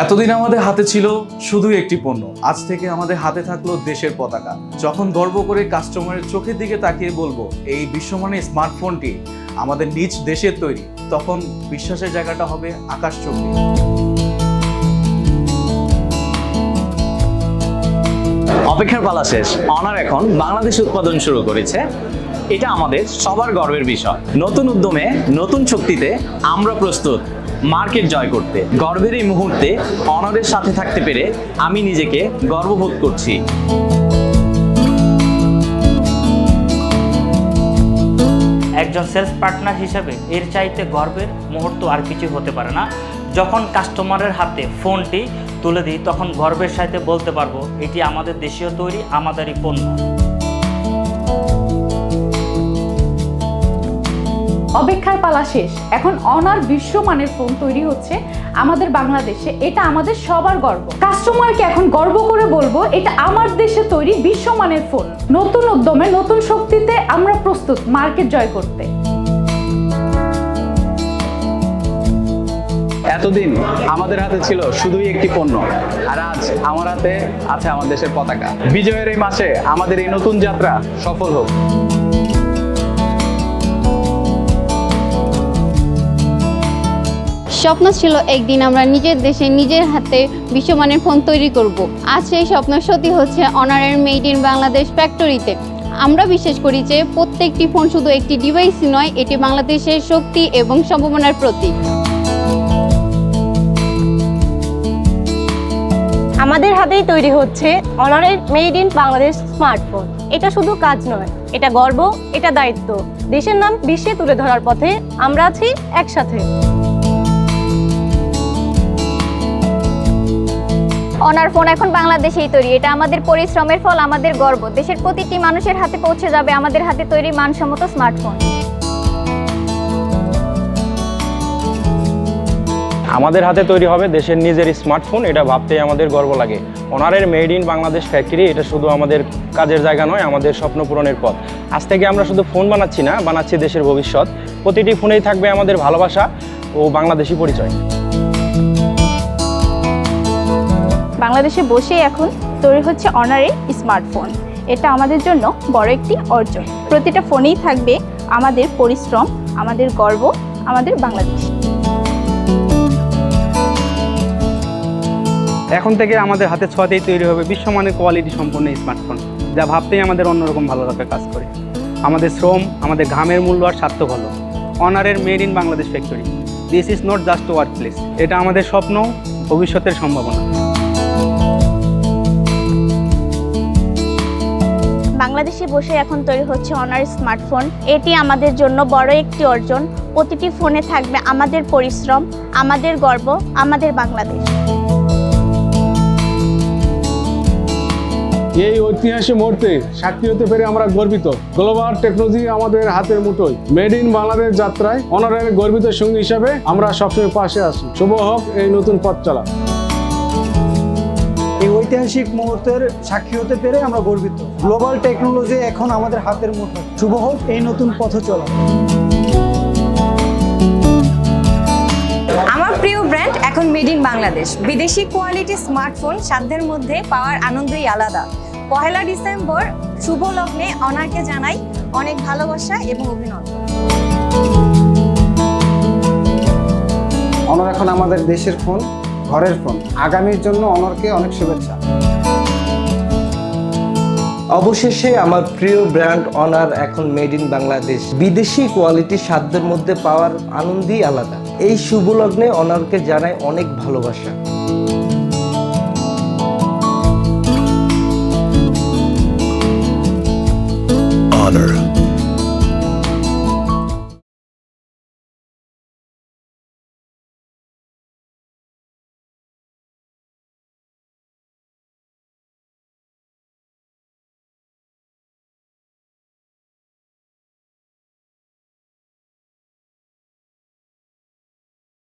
এতদিন আমাদের হাতে ছিল শুধু একটি পণ্য, আজ থেকে আমাদের হাতে থাকলো দেশের পতাকা। যখন গর্ব করে কাস্টমারের চোখের দিকে তাকিয়ে বলবো এই বিশ্বমানের স্মার্টফোনটি আমাদের নিজ দেশের তৈরি, তখন বিশ্বাসের জায়গাটা হবে আকাশচুম্বী। অপেক্ষার পালা শেষ। অনার এখন বাংলাদেশ উৎপাদন শুরু করেছে। এটা আমাদের সবার গর্বের বিষয়। নতুন উদ্যমে, নতুন শক্তিতে আমরা প্রস্তুত মার্কেট জয় করতে। গর্বের এই মুহূর্তে অনারের সাথে থাকতে পেরে আমি নিজেকে গর্ববোধ করছি। একজন সেলস পার্টনার হিসেবে এর চাইতে গর্বের মুহূর্ত আর কিছু হতে পারে না। যখন কাস্টমারের হাতে ফোনটি তুলে দিই তখন গর্বের সাথে বলতে পারবো এটি আমাদের দেশীয় তৈরি, আমাদেরই পণ্য। অপেক্ষার পালা শেষ। এখন অনার বিশ্বমানের ফোন তৈরি হচ্ছে আমাদের বাংলাদেশে। এটা আমাদের সবার গর্ব। কাস্টমারকে এখন গর্ব করে বলবো এটা আমার দেশে তৈরি বিশ্বমানের ফোন। নতুন উদ্যমে, নতুন শক্তিতে আমরা প্রস্তুত মার্কেট জয় করতে। এতদিন আমাদের হাতে ছিল শুধুই একটি পণ্য, আর আজ আমার হাতে আছে আমার দেশের পতাকা। বিজয়ের এই মাসে আমাদের এই নতুন যাত্রা সফল হোক। স্বপ্ন ছিল একদিন আমরা নিজের দেশে নিজের হাতে বিশ্বমানের ফোন তৈরি করব। আজ সেই স্বপ্ন সত্যি হচ্ছে অনারের মেড ইন বাংলাদেশ ফ্যাক্টরিতে। আমরা বিশ্বাস করি যে প্রত্যেকটি ফোন শুধু একটি ডিভাইসই নয়, এটি বাংলাদেশের শক্তি এবং সম্ভাবনার প্রতীক। আমাদের হাতেই তৈরি হচ্ছে অনারের মেড ইন বাংলাদেশ স্মার্টফোন। এটা শুধু কাজ নয়, এটা গর্ব, এটা দায়িত্ব। দেশের নাম বিশ্বে তুলে ধরার পথে আমরা আছি একসাথে। অনার ফোন এখন বাংলাদেশেই তৈরি। এটা আমাদের পরিশ্রমের ফল, আমাদের গর্ব। দেশের প্রতিটি মানুষের হাতে পৌঁছে যাবে আমাদের হাতে তৈরি মানসম্মত স্মার্টফোন। আমাদের হাতে তৈরি হবে দেশের নিজের স্মার্টফোন, এটা ভাবতেই আমাদের গর্ব লাগে। অনারের মেড ইন বাংলাদেশ ফ্যাক্টরি এটা শুধু আমাদের কাজের জায়গা নয়, আমাদের স্বপ্ন পূরণের পথ। আজ থেকে আমরা শুধু ফোন বানাচ্ছি না, বানাচ্ছি দেশের ভবিষ্যৎ। প্রতিটি ফোনেই থাকবে আমাদের ভালোবাসা ও বাংলাদেশি পরিচয়। বাংলাদেশে বসেই এখন তৈরি হচ্ছে অনারের স্মার্টফোন। এটা আমাদের জন্য বড় একটি অর্জন। প্রতিটা ফোনেই থাকবে আমাদের পরিশ্রম, আমাদের গর্ব, আমাদের বাংলাদেশ। এখন থেকে আমাদের হাতে ছোঁয়াতেই তৈরি হবে বিশ্বমানের কোয়ালিটি সম্পন্ন স্মার্টফোন, যা ভাবতেই আমাদের অন্যরকম ভালো লাগা কাজ করে। আমাদের শ্রম, আমাদের ঘামের মূল্য আর সার্থক হলো অনারের made in Bangladesh factory. This is not just work place, এটা আমাদের স্বপ্ন, ভবিষ্যতের সম্ভাবনা। বাংলাদেশে বসে এখন তৈরি হচ্ছে অনার স্মার্টফোন। এটি আমাদের জন্য বড় একটি অর্জন। প্রতিটি ফোনে থাকবে আমাদের পরিশ্রম, আমাদের গর্ব, আমাদের বাংলাদেশ। এই ঐতিহাসিক মুহূর্তে সাক্ষী হতে পেরে আমরা গর্বিত। গ্লোবাল টেকনোলজি আমাদের হাতের মুঠোয়। মেড ইন বাংলাদেশ যাত্রায় অনারের গর্বিত সঙ্গী হিসাবে আমরা সবসময় পাশে আছি। শুভ হোক এই নতুন পথ চলা। এই ঐতিহাসিক মুহূর্তের সাক্ষী হতে পেরে আমরা গর্বিত। গ্লোবাল টেকনোলজি এখন আমাদের হাতের মুঠোয়। শুভ হোক এই নতুন পথ চলা। আমার প্রিয় ব্র্যান্ড এখন মেড ইন বাংলাদেশ। বিদেশি কোয়ালিটি স্মার্টফোন সাধ্যের মধ্যে পাওয়ার আনন্দই আলাদা। 1 ডিসেম্বর শুভ লগ্নে অনারকে জানাই অনেক ভালোবাসা এবং অভিনন্দন। অনার এখন আমাদের দেশের ফোন, ঘরের ফোন। আগামীর জন্য অনারকে অনেক শুভেচ্ছা। অবশেষে আমার প্রিয় ব্র্যান্ড অনার এখন মেড ইন বাংলাদেশ। বিদেশি কোয়ালিটি সাধ্যের মধ্যে পাওয়ার আনন্দই আলাদা। এই শুভ লগ্নে অনারকে জানাই অনেক ভালোবাসা। Honor.